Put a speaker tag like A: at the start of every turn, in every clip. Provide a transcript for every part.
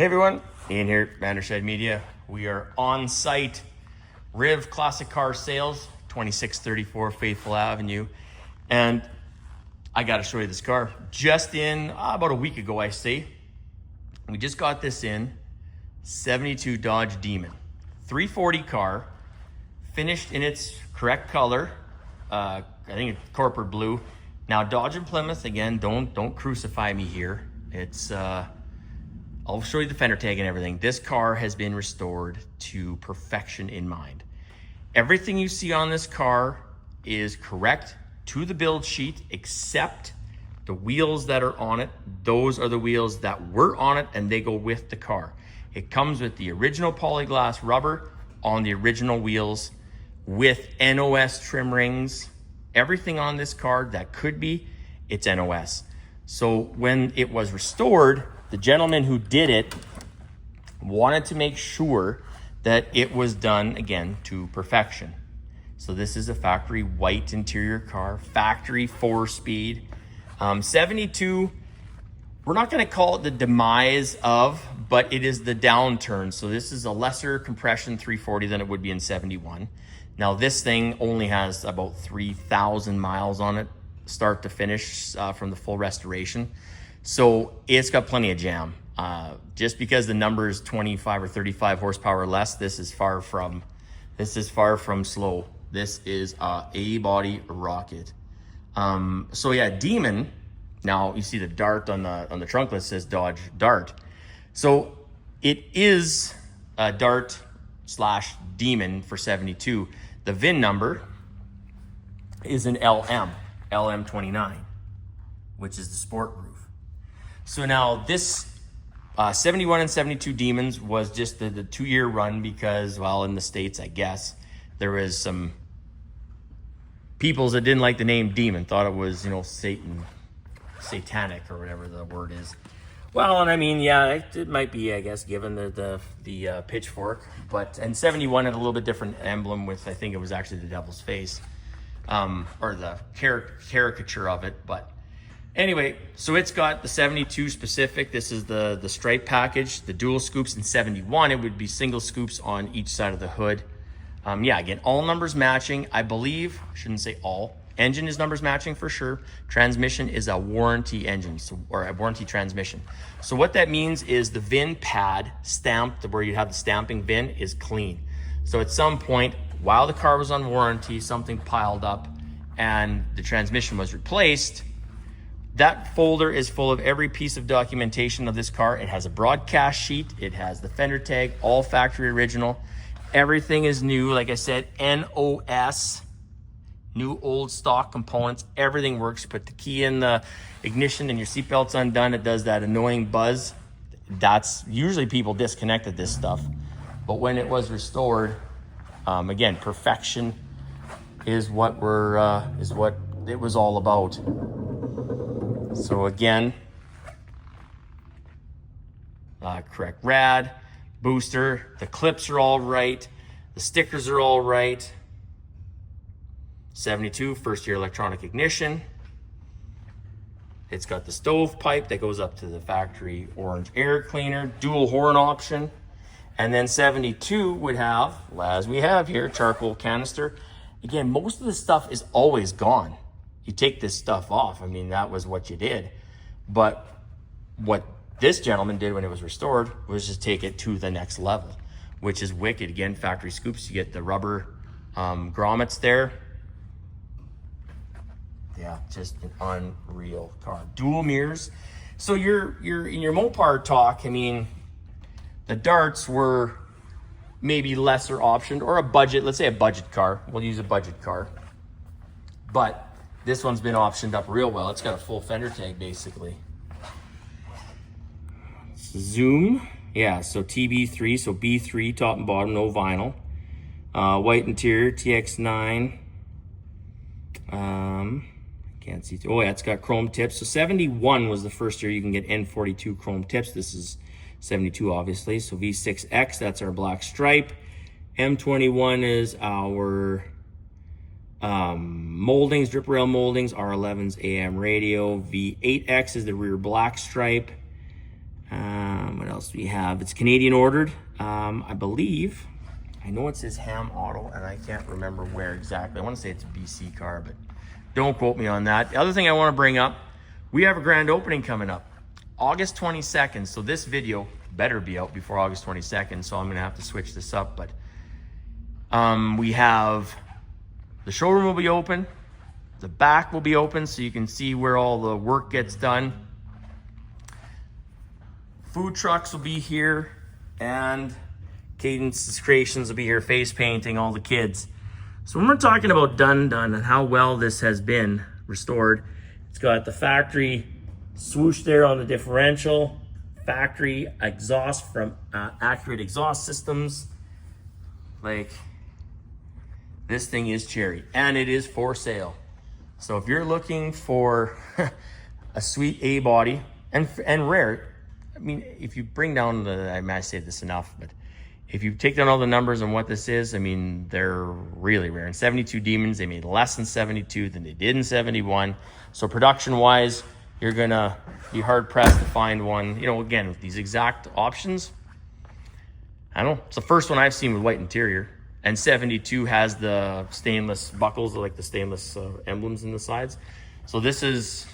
A: Hey everyone, Ian here, Vandershed Media. We are on site, Riv Classic Car Sales, 2634 Faithful Avenue. And I got to show you this car. Just in about a week ago, I say. We just got this in, 72 Dodge Demon. 340 car, finished in its correct color. I think it's corporate blue. Now Dodge and Plymouth, again, don't crucify me here. It's I'll show you the fender tag and everything. This car has been restored to perfection in mind. Everything you see on this car is correct to the build sheet, except the wheels that are on it. Those are the wheels that were on it, and they go with the car. It comes with the original polyglass rubber on the original wheels with NOS trim rings. Everything on this car that could be, it's NOS. So when it was restored, the gentleman who did it wanted to make sure that it was done, again, to perfection. So this is a factory white interior car, factory 4-speed. 72, we're not gonna call it the demise of, but it is the downturn. So this is a lesser compression 340 than it would be in 71. Now this thing only has about 3,000 miles on it, start to finish from the full restoration. So it's got plenty of jam. Just because the number is 25 or 35 horsepower less, this is far from slow. This is a A-body rocket. So yeah, Demon. Now you see the dart on the trunk list says Dodge Dart. So it is a Dart / Demon for 72. The VIN number is an LM29, which is the sport roof. So now this 71 and 72 Demons was just the 2-year run because, well, in the States, I guess, there was some peoples that didn't like the name Demon, thought it was, satanic or whatever the word is. Well, and I mean, yeah, it might be, I guess, given the pitchfork, and 71 had a little bit different emblem with, I think it was actually the devil's face, or the caricature of it, but anyway, so it's got the 72 specific. This is the stripe package, the dual scoops. In 71, it would be single scoops on each side of the hood. Yeah, again, all numbers matching. I believe, I shouldn't say all. Engine is numbers matching for sure. Transmission is a warranty engine, or a warranty transmission. So what that means is the VIN pad stamped, where you have the stamping VIN, is clean. So at some point, while the car was on warranty, something piled up and the transmission was replaced. That folder is full of every piece of documentation of this car. It has a broadcast sheet. It has the fender tag, all factory original. Everything is new. Like I said, NOS, new old stock components. Everything works. You put the key in the ignition and your seatbelt's undone. It does that annoying buzz. That's usually people disconnected this stuff. But when it was restored, again, perfection is what it was all about. So again, correct rad, booster, the clips are all right, the stickers are all right. 72, first year electronic ignition. It's got the stovepipe that goes up to the factory orange air cleaner, dual horn option. And then 72 would have, as we have here, charcoal canister. Again, most of the stuff is always gone. You take this stuff off. I mean, that was what you did. But what this gentleman did when it was restored was just take it to the next level, which is wicked. Again, factory scoops. You get the rubber grommets there. Yeah, just an unreal car. Dual mirrors. So you're in your Mopar talk. I mean, the darts were maybe lesser optioned, or a budget. Let's say a budget car. We'll use a budget car, but this one's been optioned up real well. It's got a full fender tag, basically. Zoom. Yeah, so TB3, so B3, top and bottom, no vinyl. White interior, TX9. Can't see. Oh, yeah, it's got chrome tips. So 71 was the first year you can get N42 chrome tips. This is 72, obviously. So V6X, that's our black stripe. M21 is our moldings, drip rail moldings, R11's AM radio. V8X is the rear black stripe. What else? else do we have? It's Canadian ordered. I believe, I know it says Ham Auto, and I can't remember where exactly. I want to say it's a BC car, but don't quote me on that. The other thing I want to bring up, we have a grand opening coming up, August 22nd. So this video better be out before August 22nd, so I'm going to have to switch this up. But we have, the showroom will be open, the back will be open so you can see where all the work gets done. Food trucks will be here, and Cadence Creations will be here, face painting, all the kids. So when we're talking about done and how well this has been restored, it's got the factory swoosh there on the differential, factory exhaust from Accurate Exhaust Systems. Like, this thing is cherry, and it is for sale. So if you're looking for a sweet A body and rare, I mean, if you bring down the, I might say this enough, but if you take down all the numbers on what this is, I mean, they're really rare. In 72 Demons, they made less in 72 than they did in 71. So production-wise, you're gonna be hard-pressed to find one, you know, again, with these exact options. I don't know, it's the first one I've seen with white interior. And 72 has the stainless buckles, like the stainless emblems in the sides. So this is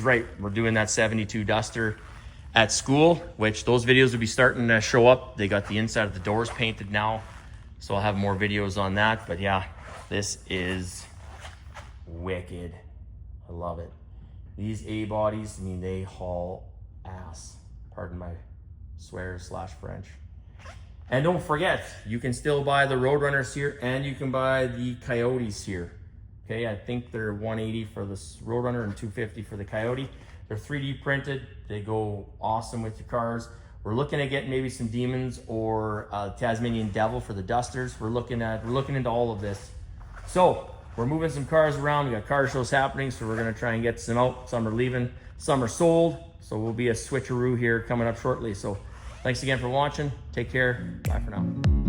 A: right. We're doing that 72 Duster at school, which those videos will be starting to show up. They got the inside of the doors painted now, so I'll have more videos on that. But yeah, this is wicked. I love it. These A bodies, I mean, they haul ass. Pardon my swear/French. And don't forget, you can still buy the Roadrunners here, and you can buy the Coyotes here. Okay, I think they're $180 for the Roadrunner and $250 for the Coyote. They're 3D printed. They go awesome with your cars. We're looking at getting maybe some Demons or Tasmanian Devil for the Dusters. We're looking into all of this. So we're moving some cars around. We got car shows happening, so we're gonna try and get some out. Some are leaving, some are sold. So we'll be a switcheroo here coming up shortly. So thanks again for watching. Take care. Bye for now.